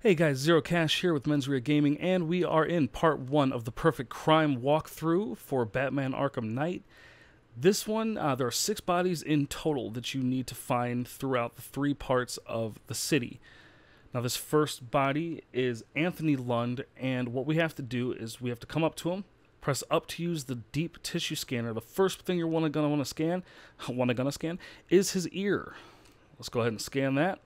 Hey guys, Xero Cache here with Menswear Gaming, and we are in part 1 of the Perfect Crime walkthrough for Batman Arkham Knight. This one, there are 6 bodies in total that you need to find throughout the 3 parts of the city. Now this first body is Anthony Lund, and what we have to do is we have to come up to him, press up to use the deep tissue scanner. The first thing you're gonna want to scan is his ear. Let's go ahead and scan that.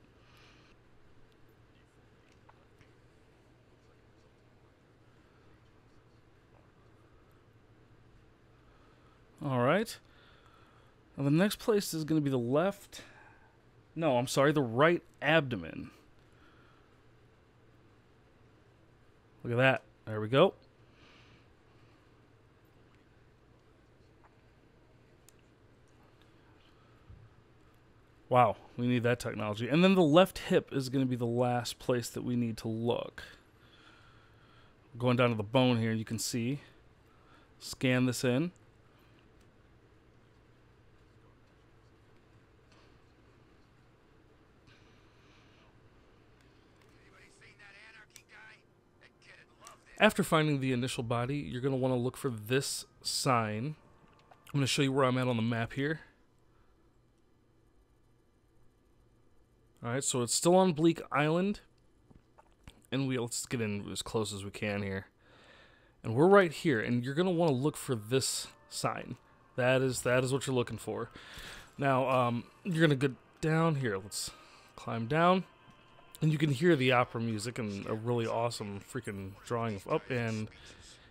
Alright. Now the next place is going to be the left... No, I'm sorry, the right abdomen. Look at that. There we go. Wow, we need that technology. And then the left hip is going to be the last place that we need to look. Going down to the bone here, you can see. Scan this in. After finding the initial body, you're going to want to look for this sign. I'm going to show you where I'm at on the map here. Alright, so it's still on Bleak Island. And let's get in as close as we can here. And we're right here, and you're going to want to look for this sign. That is what you're looking for. Now, you're going to go down here. Let's climb down. And you can hear the opera music and a really awesome freaking drawing of up, and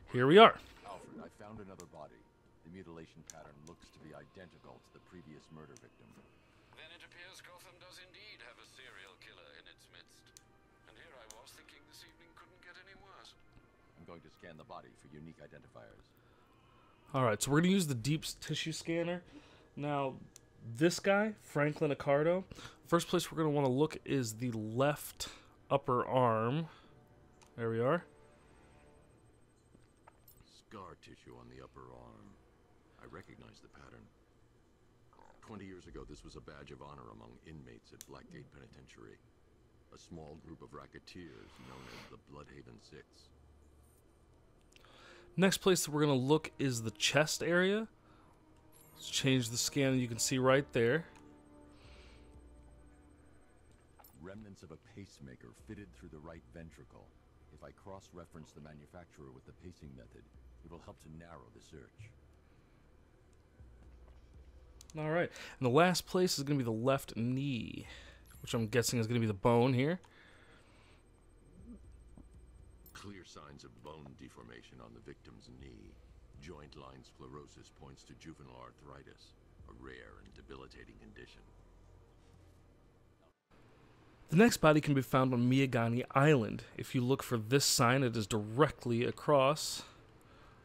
here we are. Alfred, I found another body. The mutilation pattern looks to be identical to the previous murder victim. Then it appears Gotham does indeed have a serial killer in its midst. And here I was thinking this evening couldn't get any worse. I'm going to scan the body for unique identifiers. Alright, so we're going to use the deep tissue scanner. Now, this guy, Franklin Accardo, first place we're going to want to look is the left upper arm. There we are. Scar tissue on the upper arm. I recognize the pattern. 20 years ago, this was a badge of honor among inmates at Blackgate Penitentiary. A small group of racketeers known as the Bloodhaven Six. Next place that we're going to look is the chest area. Let's change the scan, and you can see right there. Remnants of a pacemaker fitted through the right ventricle. If I cross-reference the manufacturer with the pacing method, it will help to narrow the search. Alright, and the last place is going to be the left knee, which I'm guessing is going to be the bone here. Clear signs of bone deformation on the victim's knee. Joint line sclerosis points to juvenile arthritis, a rare and debilitating condition. The next body can be found on Miagani Island. If you look for this sign, it is directly across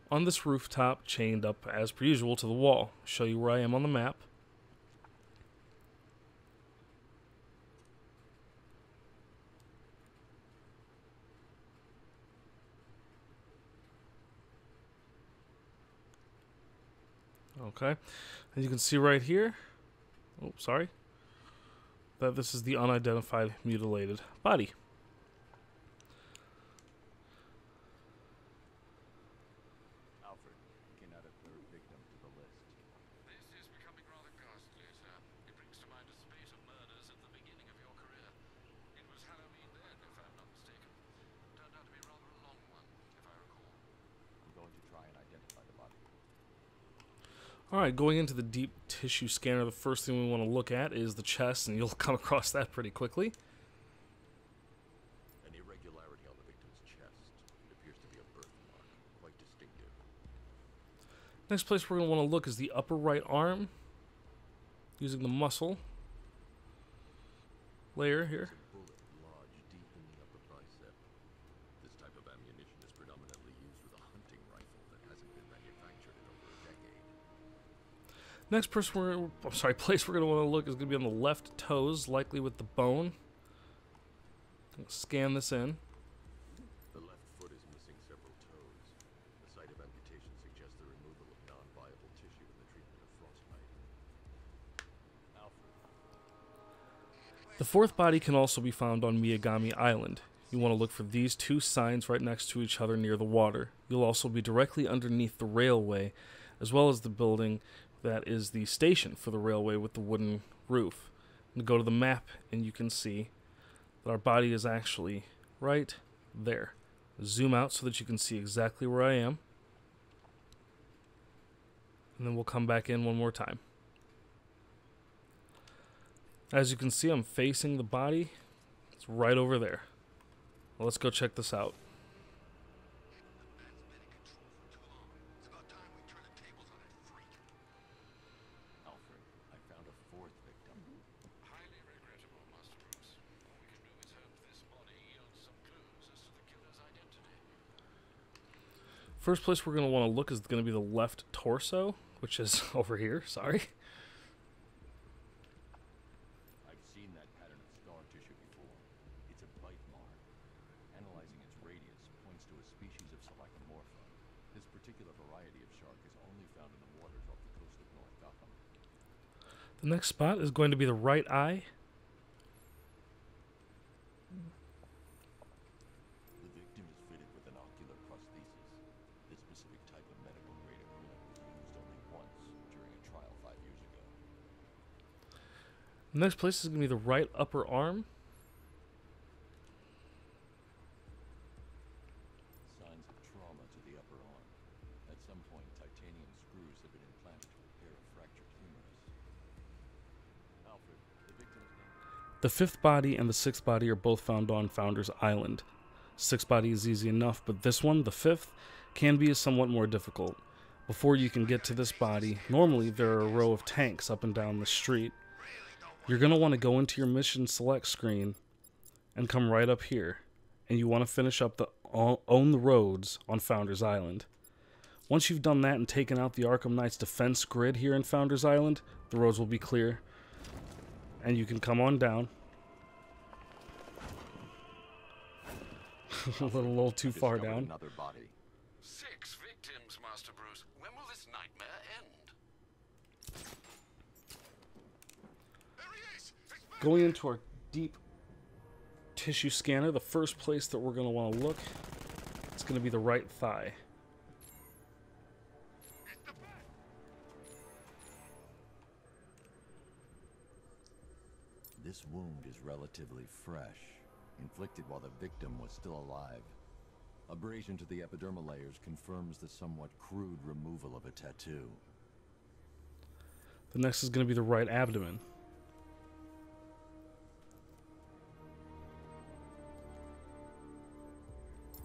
on this rooftop, chained up as per usual to the wall. I'll show you where I am on the map. Okay, and you can see right here, oh, sorry, that this is the unidentified mutilated body. Alfred, we can add a third victim to the list. This is becoming rather ghastly, sir. It brings to mind a spate of murders at the beginning of your career. It was Halloween then, if I'm not mistaken. Turned out to be rather a long one, if I recall. I'm going to try and identify the body. Alright, going into the deep tissue scanner, the first thing we want to look at is the chest, and you'll come across that pretty quickly. An irregularity on the victim's chest. It appears to be a birthmark, quite distinctive. Next place we're going to want to look is the upper right arm, using the muscle layer here. There's a bullet lodged deep in the upper bicep. This type of ammunition is predominantly used with a hunting rifle that hasn't been manufactured in over a decade. Next place we're going to want to look is going to be on the left toes, likely with the bone. Scan this in. The left foot is missing several toes. The site of amputation suggests the removal of non-viable tissue in the treatment of frostbite. Alfred. The fourth body can also be found on Miagani Island. you want to look for these two signs right next to each other near the water. You'll also be directly underneath the railway, as well as the building that is the station for the railway with the wooden roof. And go to the map, and you can see that our body is actually right there. Zoom out so that you can see exactly where I am. And then we'll come back in one more time. As you can see, I'm facing the body. It's right over there. Well, let's go check this out. Alfred, I found a fourth victim. Highly regrettable, Master Bruce. All we can do is hope this body yields some clues as to the killer's identity. First place we're going to want to look is going to be the left torso, which is over here. Sorry. I've seen that pattern of scar tissue before. It's a bite mark. Analyzing its radius points to a species of Selachomorpha. This particular variety of shark is only found in the waters off the coast of North Gotham. The next spot is going to be the right eye. The victim is fitted with an ocular prosthesis. This specific type of medical grade equipment was used only once during a trial 5 years ago. The next place is going to be the right upper arm. Signs of trauma to the upper arm. At some point, titanium screws have been implanted to repair a fractured humerus. Alfred, the victim's name... The fifth body and the sixth body are both found on Founders Island. Sixth body is easy enough, but this one, the fifth, can be somewhat more difficult. Before you can get to this body, normally there are a row of tanks up and down the street. You're going to want to go into your mission select screen and come right up here, and you want to finish up the Own the Roads on Founders Island. Once you've done that and taken out the Arkham Knight's defense grid here in Founders Island, the roads will be clear, and you can come on down. a little too far Discovered down. Another body. 6 victims, Master Bruce. When will this nightmare end? There he is! Going into our deep tissue scanner, the first place that we're going to want to look, it's going to be the right thigh. This wound is relatively fresh, inflicted while the victim was still alive. Abrasion to the epidermal layers confirms the somewhat crude removal of a tattoo. The next is going to be the right abdomen.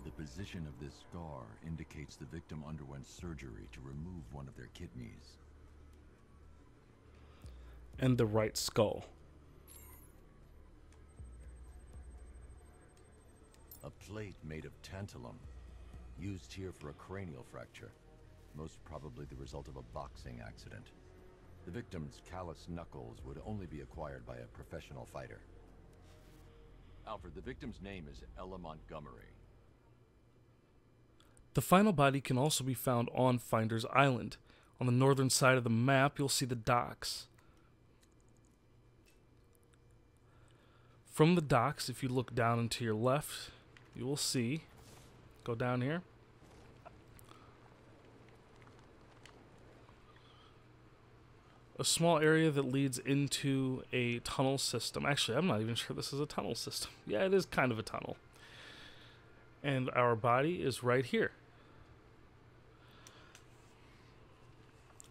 The position of this scar indicates the victim underwent surgery to remove one of their kidneys. And the right skull. A plate made of tantalum, used here for a cranial fracture, most probably the result of a boxing accident. The victim's callous knuckles would only be acquired by a professional fighter. Alfred, the victim's name is Ella Montgomery. The final body can also be found on Finder's Island. On the northern side of the map, you'll see the docks. From the docks, if you look down and to your left, you will see, go down here, a small area that leads into a tunnel system. Actually, I'm not even sure this is a tunnel system. Yeah, it is kind of a tunnel. And our body is right here.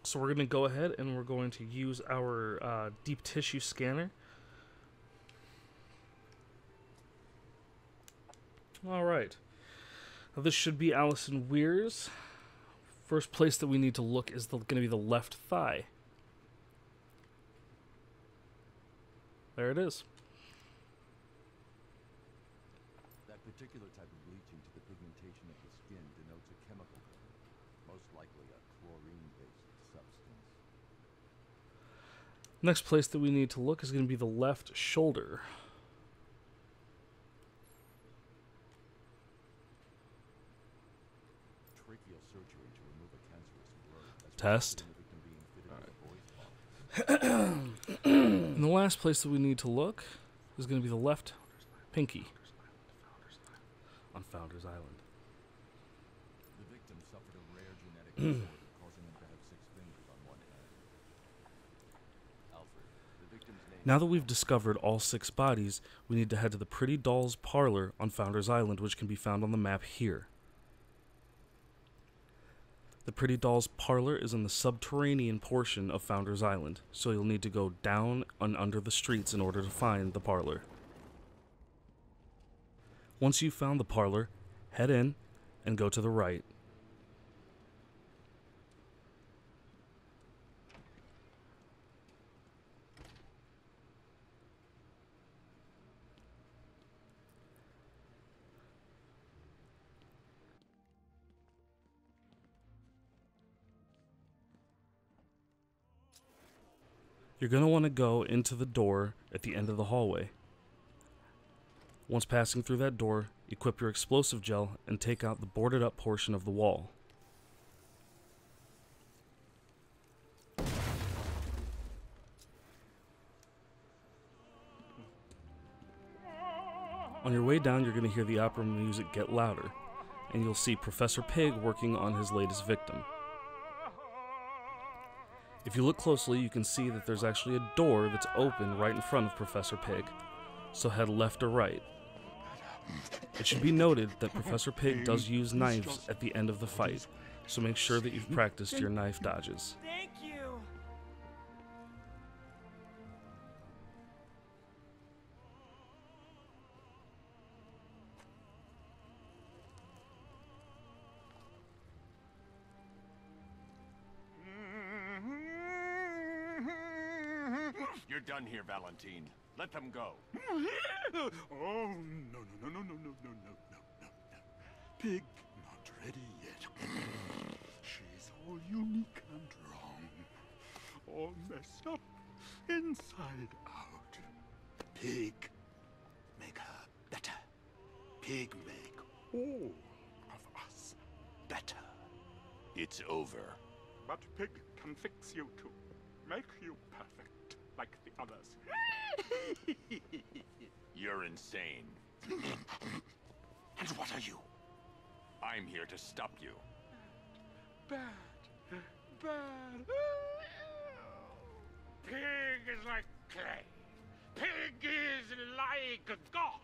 So we're going to go ahead and we're going to use our deep tissue scanner. All right. Now this should be Allison Weir's. First place that we need to look is going to be the left thigh. There it is. That particular type of bleaching to the pigmentation of the skin denotes a chemical burn, most likely a chlorine-based substance. Next place that we need to look is going to be the left shoulder. Tracheal surgery to remove a cancerous growth. Test. Being fitted with a voice box. And the last place that we need to look is going to be the left pinky. on Founders Island. The victim suffered a rare genetic disorder causing him to have 6 fingers on one hand. Alfred, the victim's name... Now that we've discovered all 6 bodies, we need to head to the Pretty Doll's Parlor on Founders Island, which can be found on the map here. The Pretty Doll's Parlor is in the subterranean portion of Founders Island, so you'll need to go down and under the streets in order to find the parlor. Once you've found the parlor, head in and go to the right. You're going to want to go into the door at the end of the hallway. Once passing through that door, equip your explosive gel and take out the boarded up portion of the wall. On your way down, you're going to hear the opera music get louder, and you'll see Professor Pig working on his latest victim. If you look closely, you can see that there's actually a door that's open right in front of Professor Pig, so head left or right. It should be noted that Professor Pig does use knives at the end of the fight, so make sure that you've practiced your knife dodges. Thank you. You're done here, Valentine. Let them go. Oh, no, no, no, no, no, no, no, no, no, no. Pig, not ready yet. She's all unique and wrong. All messed up, inside out. Pig, make her better. Pig, make all of us better. It's over. But Pig can fix you too. Make you perfect, like the others. You're insane. And what are you? I'm here to stop you. Bad. Bad. Pig is like clay. Pig is like a god.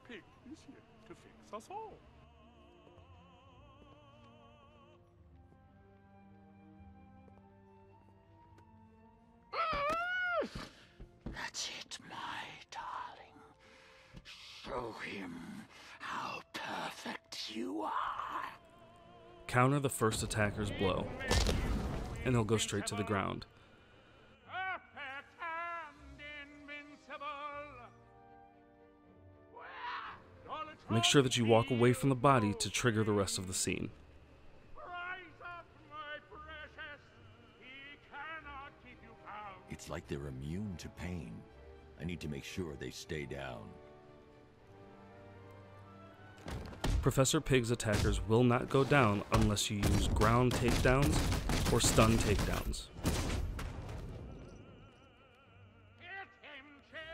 Pig is here to fix us all. That's it, my darling. Show him how perfect you are. Counter the first attacker's blow, and he'll go straight to the ground. Perfect and invincible. Make sure that you walk away from the body to trigger the rest of the scene. Rise up, my precious. He cannot keep you bound. It's like they're immune to pain. I need to make sure they stay down. Professor Pig's attackers will not go down unless you use ground takedowns or stun takedowns.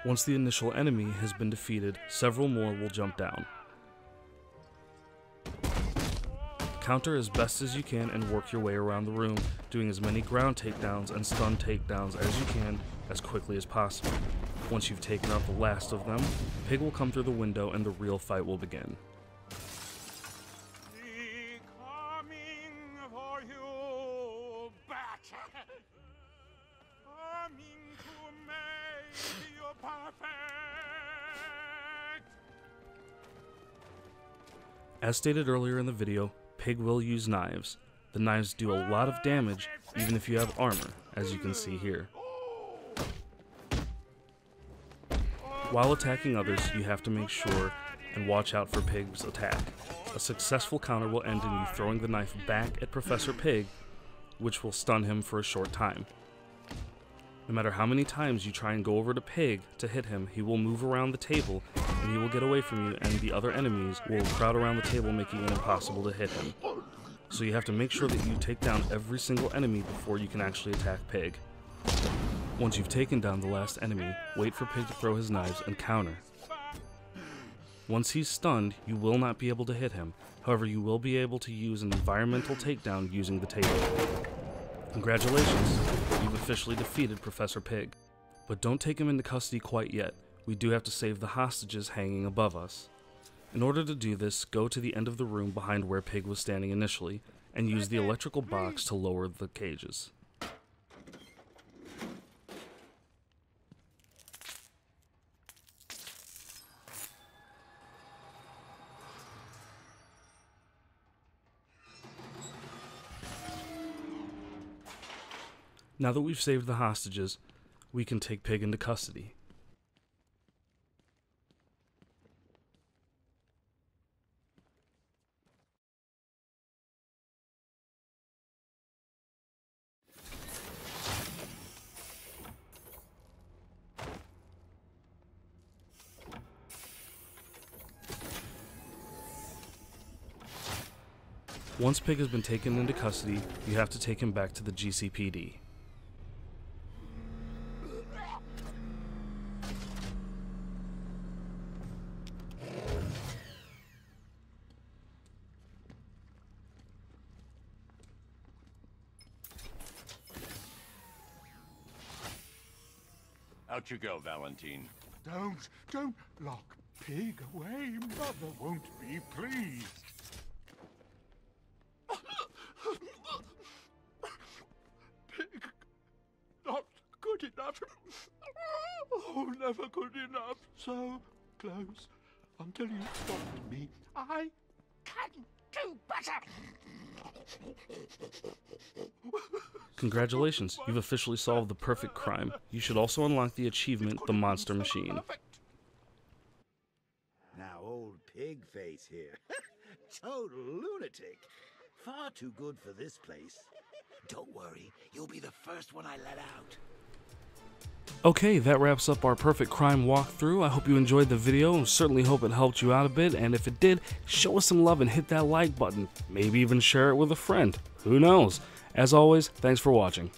Once the initial enemy has been defeated, several more will jump down. Counter as best as you can and work your way around the room, doing as many ground takedowns and stun takedowns as you can as quickly as possible. Once you've taken out the last of them, Pig will come through the window and the real fight will begin. Coming for you, bat. Coming to make you perfect. As stated earlier in the video, Pig will use knives. The knives do a lot of damage even if you have armor, as you can see here. While attacking others, you have to make sure and watch out for Pig's attack. A successful counter will end in you throwing the knife back at Professor Pig, which will stun him for a short time. No matter how many times you try and go over to Pig to hit him, he will move around the table and he will get away from you, and the other enemies will crowd around the table, making it impossible to hit him. So you have to make sure that you take down every single enemy before you can actually attack Pig. Once you've taken down the last enemy, wait for Pig to throw his knives and counter. Once he's stunned, you will not be able to hit him. However, you will be able to use an environmental takedown using the table. Congratulations, you've officially defeated Professor Pig. But don't take him into custody quite yet. We do have to save the hostages hanging above us. In order to do this, go to the end of the room behind where Pig was standing initially, and use the electrical box to lower the cages. Now that we've saved the hostages, we can take Pig into custody. Once Pig has been taken into custody, you have to take him back to the GCPD. Out you go, Valentine. Don't lock Pig away. Mother won't be pleased. Pig, not good enough. Oh, never good enough. So close until you stopped me. I can do better. Congratulations, you've officially solved the perfect crime. You should also unlock the achievement, the Monster Machine. Now old Pig Face here. Total lunatic. Far too good for this place. Don't worry, you'll be the first one I let out. Okay, that wraps up our perfect crime walkthrough. I hope you enjoyed the video and certainly hope it helped you out a bit. And if it did, show us some love and hit that like button. Maybe even share it with a friend. Who knows? As always, thanks for watching.